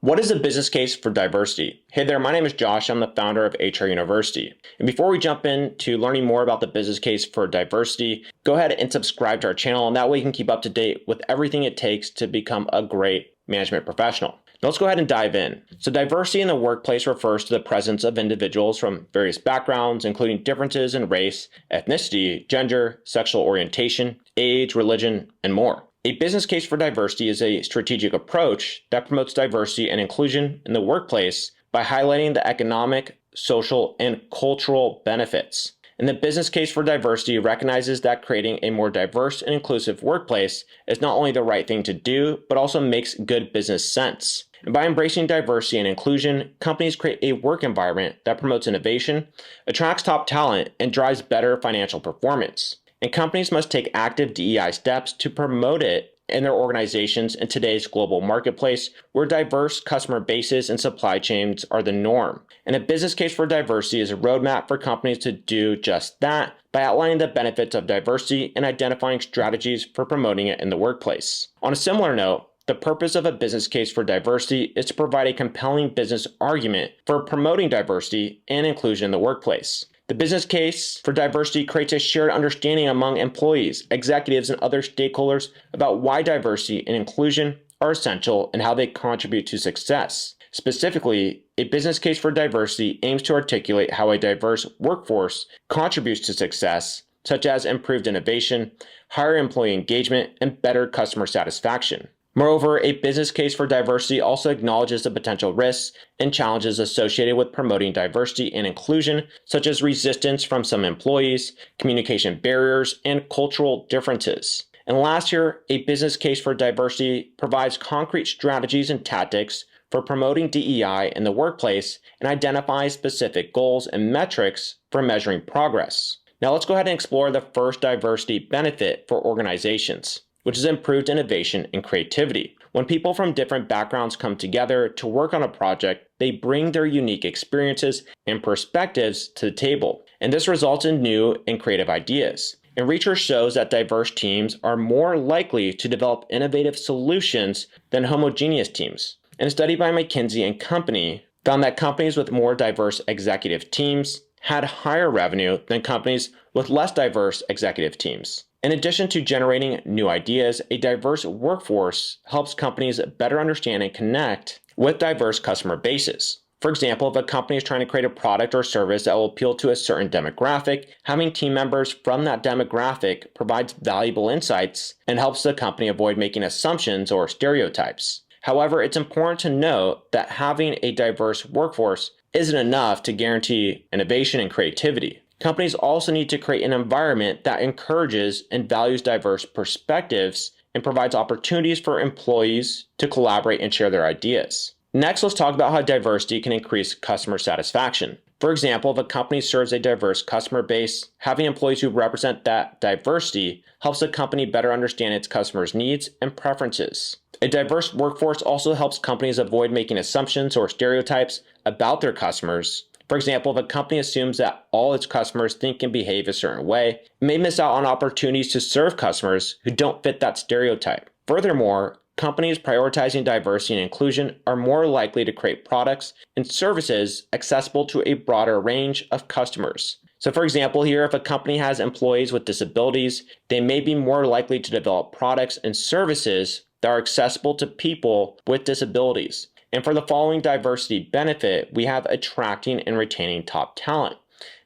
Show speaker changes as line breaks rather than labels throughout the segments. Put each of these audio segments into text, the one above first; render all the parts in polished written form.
What is the business case for diversity? Hey there, my name is Josh. I'm the founder of HR University. And before we jump into learning more about the business case for diversity, go ahead and subscribe to our channel, and that way you can keep up to date with everything it takes to become a great management professional. Now let's go ahead and dive in. So diversity in the workplace refers to the presence of individuals from various backgrounds, including differences in race, ethnicity, gender, sexual orientation, age, religion, and more. A business case for diversity is a strategic approach that promotes diversity and inclusion in the workplace by highlighting the economic, social, and cultural benefits. And the business case for diversity recognizes that creating a more diverse and inclusive workplace is not only the right thing to do, but also makes good business sense. And by embracing diversity and inclusion, companies create a work environment that promotes innovation, attracts top talent, and drives better financial performance. And companies must take active DEI steps to promote it in their organizations in today's global marketplace, where diverse customer bases and supply chains are the norm. And a business case for diversity is a roadmap for companies to do just that by outlining the benefits of diversity and identifying strategies for promoting it in the workplace. On a similar note, the purpose of a business case for diversity is to provide a compelling business argument for promoting diversity and inclusion in the workplace. The business case for diversity creates a shared understanding among employees, executives, and other stakeholders about why diversity and inclusion are essential and how they contribute to success. Specifically, a business case for diversity aims to articulate how a diverse workforce contributes to success, such as improved innovation, higher employee engagement, and better customer satisfaction. Moreover, a business case for diversity also acknowledges the potential risks and challenges associated with promoting diversity and inclusion, such as resistance from some employees, communication barriers, and cultural differences. And last year, a business case for diversity provides concrete strategies and tactics for promoting DEI in the workplace and identifies specific goals and metrics for measuring progress. Now let's go ahead and explore the first diversity benefit for organizations, which is improved innovation and creativity. When people from different backgrounds come together to work on a project, they bring their unique experiences and perspectives to the table, and this results in new and creative ideas. And research shows that diverse teams are more likely to develop innovative solutions than homogeneous teams. And a study by McKinsey and Company found that companies with more diverse executive teams had higher revenue than companies with less diverse executive teams. In addition to generating new ideas, a diverse workforce helps companies better understand and connect with diverse customer bases. For example, if a company is trying to create a product or service that will appeal to a certain demographic, having team members from that demographic provides valuable insights and helps the company avoid making assumptions or stereotypes. However, it's important to note that having a diverse workforce isn't enough to guarantee innovation and creativity. Companies also need to create an environment that encourages and values diverse perspectives and provides opportunities for employees to collaborate and share their ideas. Next, let's talk about how diversity can increase customer satisfaction. For example, if a company serves a diverse customer base, having employees who represent that diversity helps the company better understand its customers' needs and preferences. A diverse workforce also helps companies avoid making assumptions or stereotypes about their customers. For example, if a company assumes that all its customers think and behave a certain way, it may miss out on opportunities to serve customers who don't fit that stereotype. Furthermore, companies prioritizing diversity and inclusion are more likely to create products and services accessible to a broader range of customers. So for example, here, if a company has employees with disabilities, they may be more likely to develop products and services that are accessible to people with disabilities. And for the following diversity benefit, we have attracting and retaining top talent.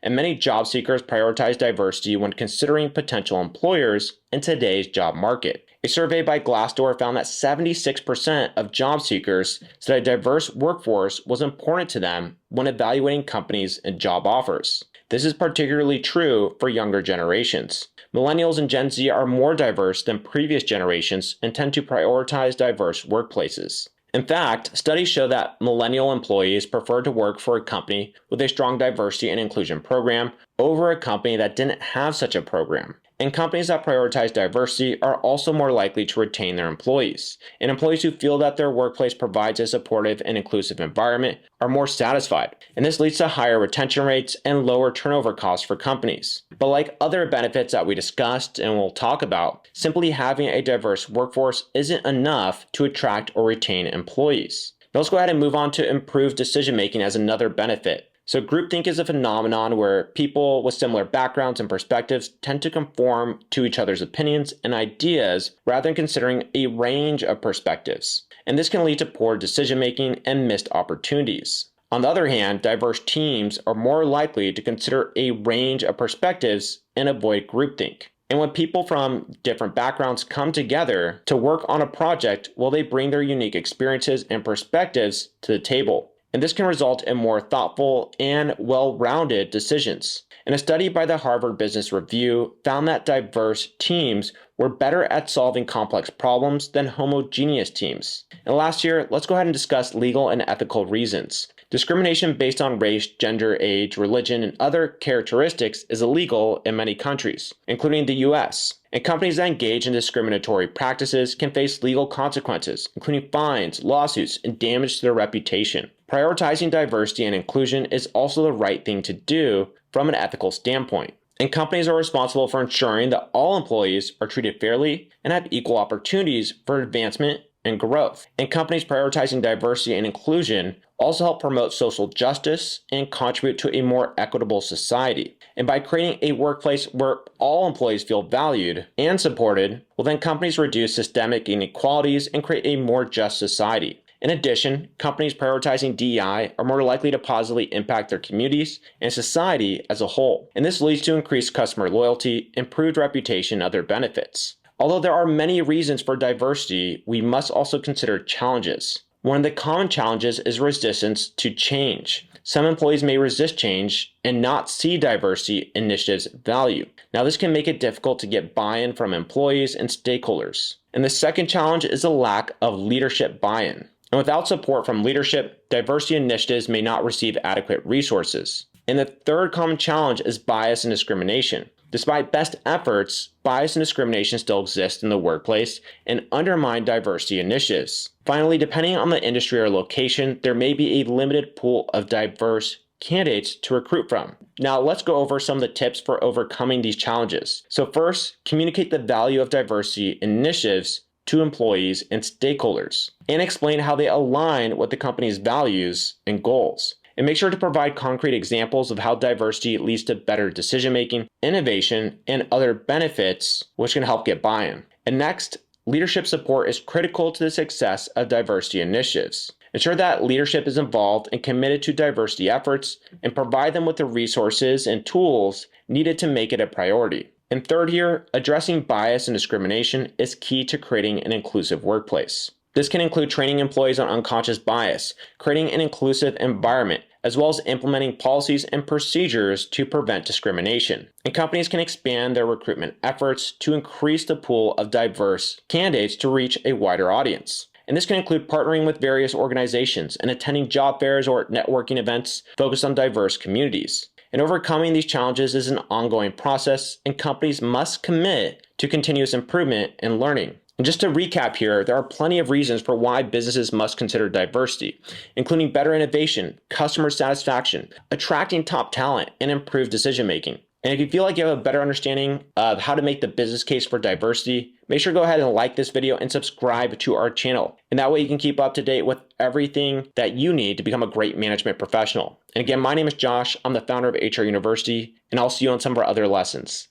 And many job seekers prioritize diversity when considering potential employers in today's job market. A survey by Glassdoor found that 76% of job seekers said a diverse workforce was important to them when evaluating companies and job offers. This is particularly true for younger generations. Millennials and Gen Z are more diverse than previous generations and tend to prioritize diverse workplaces. In fact, studies show that millennial employees prefer to work for a company with a strong diversity and inclusion program over a company that didn't have such a program. And companies that prioritize diversity are also more likely to retain their employees. And employees who feel that their workplace provides a supportive and inclusive environment are more satisfied. And this leads to higher retention rates and lower turnover costs for companies. But like other benefits that we discussed and we'll talk about, simply having a diverse workforce isn't enough to attract or retain employees. Now let's go ahead and move on to improved decision making as another benefit. So groupthink is a phenomenon where people with similar backgrounds and perspectives tend to conform to each other's opinions and ideas rather than considering a range of perspectives. And this can lead to poor decision making and missed opportunities. On the other hand, diverse teams are more likely to consider a range of perspectives and avoid groupthink. And when people from different backgrounds come together to work on a project, well, they bring their unique experiences and perspectives to the table. And this can result in more thoughtful and well-rounded decisions. And a study by the Harvard Business Review found that diverse teams were better at solving complex problems than homogeneous teams. And last year, let's go ahead and discuss legal and ethical reasons. Discrimination based on race, gender, age, religion, and other characteristics is illegal in many countries, including the US. And companies that engage in discriminatory practices can face legal consequences, including fines, lawsuits, and damage to their reputation. Prioritizing diversity and inclusion is also the right thing to do from an ethical standpoint. And companies are responsible for ensuring that all employees are treated fairly and have equal opportunities for advancement and growth. And companies prioritizing diversity and inclusion also help promote social justice and contribute to a more equitable society. And by creating a workplace where all employees feel valued and supported, well, then companies reduce systemic inequalities and create a more just society. In addition, companies prioritizing DEI are more likely to positively impact their communities and society as a whole. And this leads to increased customer loyalty, improved reputation, and other benefits. Although there are many reasons for diversity, we must also consider challenges. One of the common challenges is resistance to change. Some employees may resist change and not see diversity initiatives' value. Now, this can make it difficult to get buy-in from employees and stakeholders. And the second challenge is a lack of leadership buy-in. And without support from leadership, diversity initiatives may not receive adequate resources. And the third common challenge is bias and discrimination. Despite best efforts, bias and discrimination still exist in the workplace and undermine diversity initiatives. Finally, depending on the industry or location, there may be a limited pool of diverse candidates to recruit from. Now, let's go over some of the tips for overcoming these challenges. So first, communicate the value of diversity initiatives to employees and stakeholders, and explain how they align with the company's values and goals. And make sure to provide concrete examples of how diversity leads to better decision-making, innovation, and other benefits, which can help get buy-in. And next, leadership support is critical to the success of diversity initiatives. Ensure that leadership is involved and committed to diversity efforts, and provide them with the resources and tools needed to make it a priority. And third here, addressing bias and discrimination is key to creating an inclusive workplace. This can include training employees on unconscious bias, creating an inclusive environment, as well as implementing policies and procedures to prevent discrimination. And companies can expand their recruitment efforts to increase the pool of diverse candidates to reach a wider audience. And this can include partnering with various organizations and attending job fairs or networking events focused on diverse communities. And overcoming these challenges is an ongoing process, and companies must commit to continuous improvement and learning. And just to recap here, there are plenty of reasons for why businesses must consider diversity, including better innovation, customer satisfaction, attracting top talent, and improved decision-making. And if you feel like you have a better understanding of how to make the business case for diversity, make sure to go ahead and like this video and subscribe to our channel. And that way you can keep up to date with everything that you need to become a great management professional. And again, my name is Josh. I'm the founder of HR University, and I'll see you on some of our other lessons.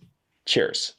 Cheers.